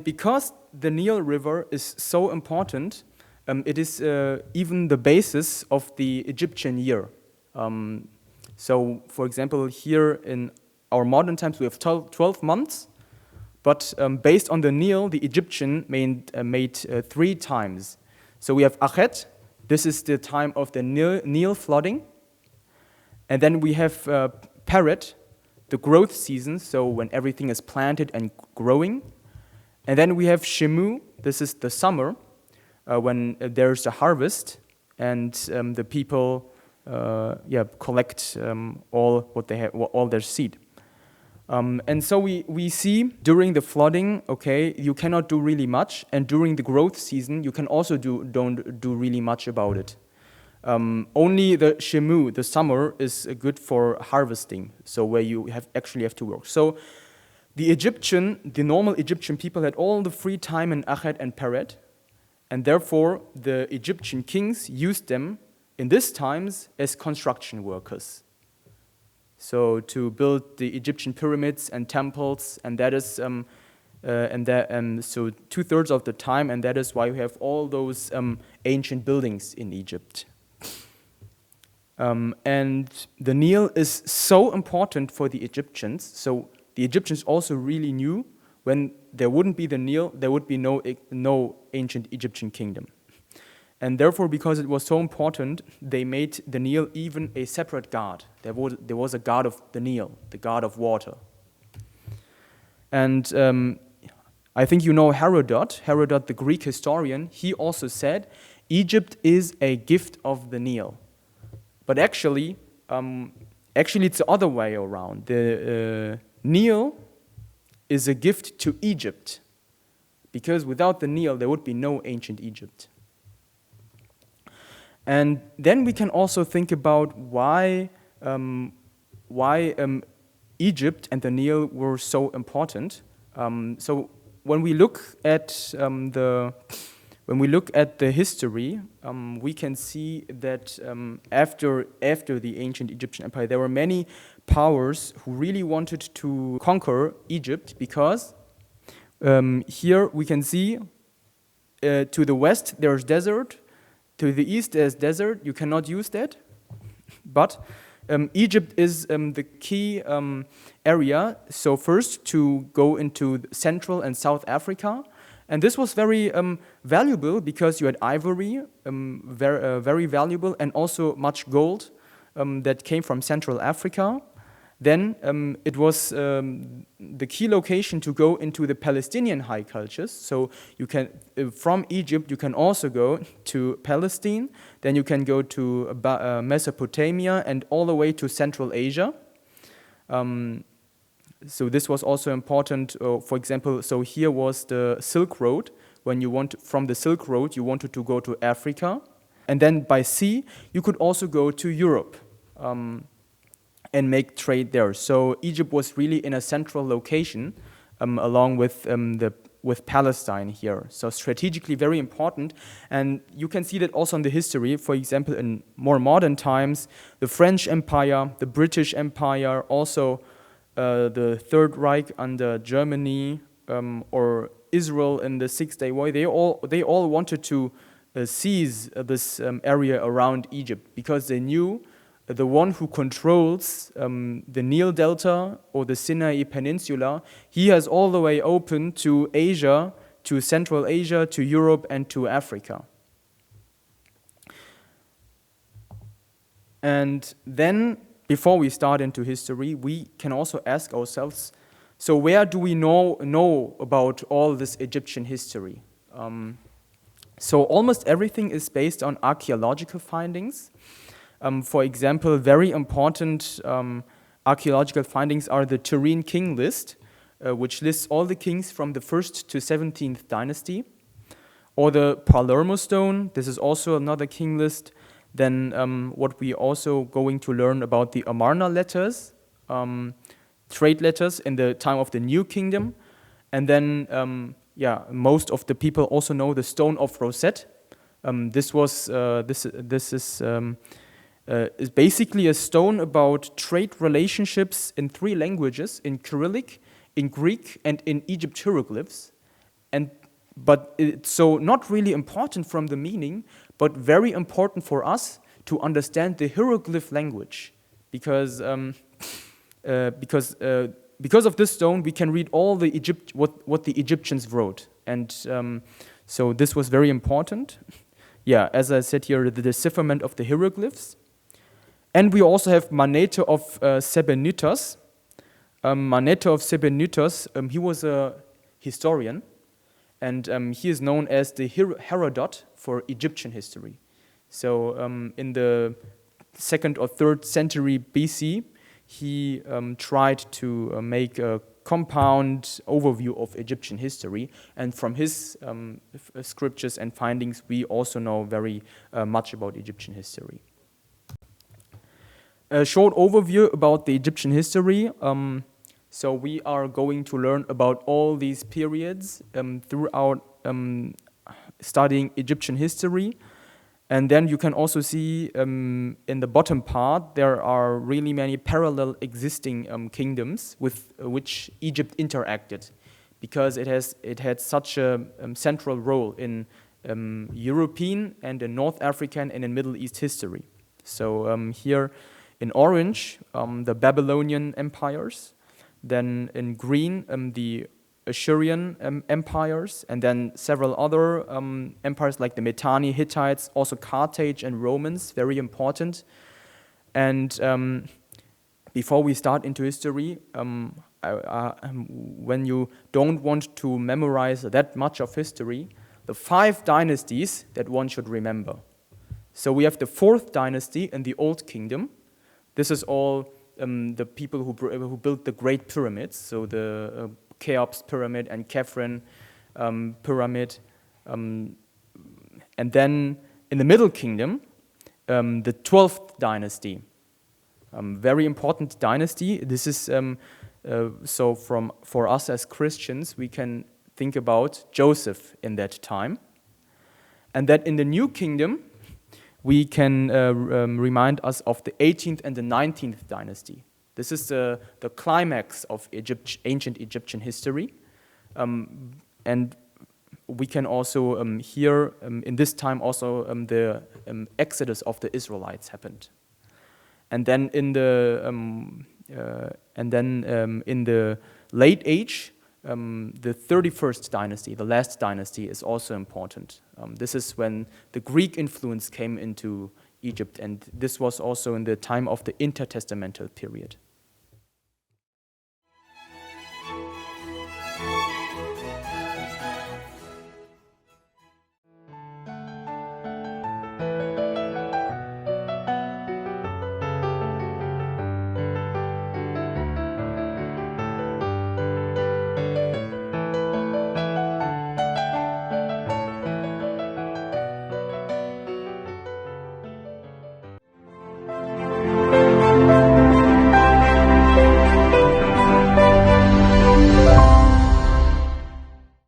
Because the Nile River is so important, it is even the basis of the Egyptian year. So, for example, here in our modern times, we have 12 months, but based on the Nile, the Egyptian made 3 times. So we have Achet, this is the time of the Nile flooding, and then we have Peret, the growth season, so when everything is planted and growing. And then we have Shemu, this is the summer, when there's a harvest, and the people collect all what they have, all their seed. And so we see during the flooding, okay, you cannot do really much, and during the growth season, you can also don't do really much about it. Only the Shemu, the summer, is good for harvesting, so where you actually have to work. So the normal Egyptian people had all the free time in Achet and Peret, and therefore the Egyptian kings used them in these times as construction workers. So to build the Egyptian pyramids and temples, and that is so 2/3 of the time, and that is why we have all those ancient buildings in Egypt. And the Nile is so important for the Egyptians. So the Egyptians also really knew when there wouldn't be the Nile, there would be no ancient Egyptian kingdom. And therefore, because it was so important, they made the Nile even a separate god. There was a god of the Nile, the god of water. And I think you know Herodot, the Greek historian. He also said, Egypt is a gift of the Nile. But actually it's the other way around. The Nile is a gift to Egypt, because without the Nile, there would be no ancient Egypt. And then we can also think about why Egypt and the Nile were so important. So when we look at the history, we can see that after the ancient Egyptian empire, there were many powers who really wanted to conquer Egypt, because here we can see to the west there's desert, to the east there's desert, you cannot use that. But Egypt is the key area, so first to go into Central and South Africa. And this was very valuable because you had ivory, very valuable, and also much gold that came from Central Africa. Then it was the key location to go into the Palestinian high cultures. So you can, from Egypt, you can also go to Palestine. Then you can go to Mesopotamia and all the way to Central Asia. So this was also important. For example, so here was the Silk Road. When from the Silk Road, you wanted to go to Africa. And then by sea, you could also go to Europe and make trade there. So Egypt was really in a central location, along with Palestine here. So strategically very important. And you can see that also in the history. For example, in more modern times, the French Empire, the British Empire, also the Third Reich under Germany, or Israel in the Six-Day War, they all wanted to seize this area around Egypt, because they knew the one who controls the Nile Delta or the Sinai Peninsula, he has all the way open to Asia, to Central Asia, to Europe, and to Africa. And then, before we start into history, we can also ask ourselves, so where do we know about all this Egyptian history? So almost everything is based on archaeological findings. For example, very important archaeological findings are the Turin King List, which lists all the kings from the 1st to 17th dynasty, or the Palermo Stone. This is also another king list. Then what we also going to learn about the Amarna letters, trade letters in the time of the New Kingdom. And then, most of the people also know the Stone of Rosette. This is basically a stone about trade relationships in 3 languages, in Cyrillic, in Greek, and in Egypt hieroglyphs. But it's so not really important from the meaning, but very important for us to understand the hieroglyph language, because of this stone we can read all the what the Egyptians wrote, and so this was very important. Yeah, as I said here, the decipherment of the hieroglyphs. And we also have Manetho of Sebennytos. Manetho of Sebennytos, he was a historian, and he is known as the Herodot for Egyptian history. So in the 2nd or 3rd century BC, he tried to make a compound overview of Egyptian history, and from his scriptures and findings, we also know very much about Egyptian history. A short overview about the Egyptian history. So we are going to learn about all these periods throughout studying Egyptian history. And then you can also see in the bottom part, there are really many parallel existing kingdoms with which Egypt interacted, because it had such a central role in European and in North African and in Middle East history. So here in orange, the Babylonian empires, then in green, the Assyrian empires, and then several other empires like the Mitanni, Hittites, also Carthage and Romans, very important. And before we start into history, when you don't want to memorize that much of history, the 5 dynasties that one should remember. So we have the 4th dynasty in the Old Kingdom. This is all the people who built the Great Pyramids, so the Cheops Pyramid and Khafre Pyramid. And then in the Middle Kingdom, the 12th dynasty, very important dynasty. This is so for us as Christians, we can think about Joseph in that time. And that in the New Kingdom, we can remind us of the 18th and the 19th dynasty. This is the climax of ancient Egyptian history. And we can also hear in this time also the exodus of the Israelites happened. And then in the late age, the 31st dynasty, the last dynasty, is also important. This is when the Greek influence came into Egypt, and this was also in the time of the intertestamental period.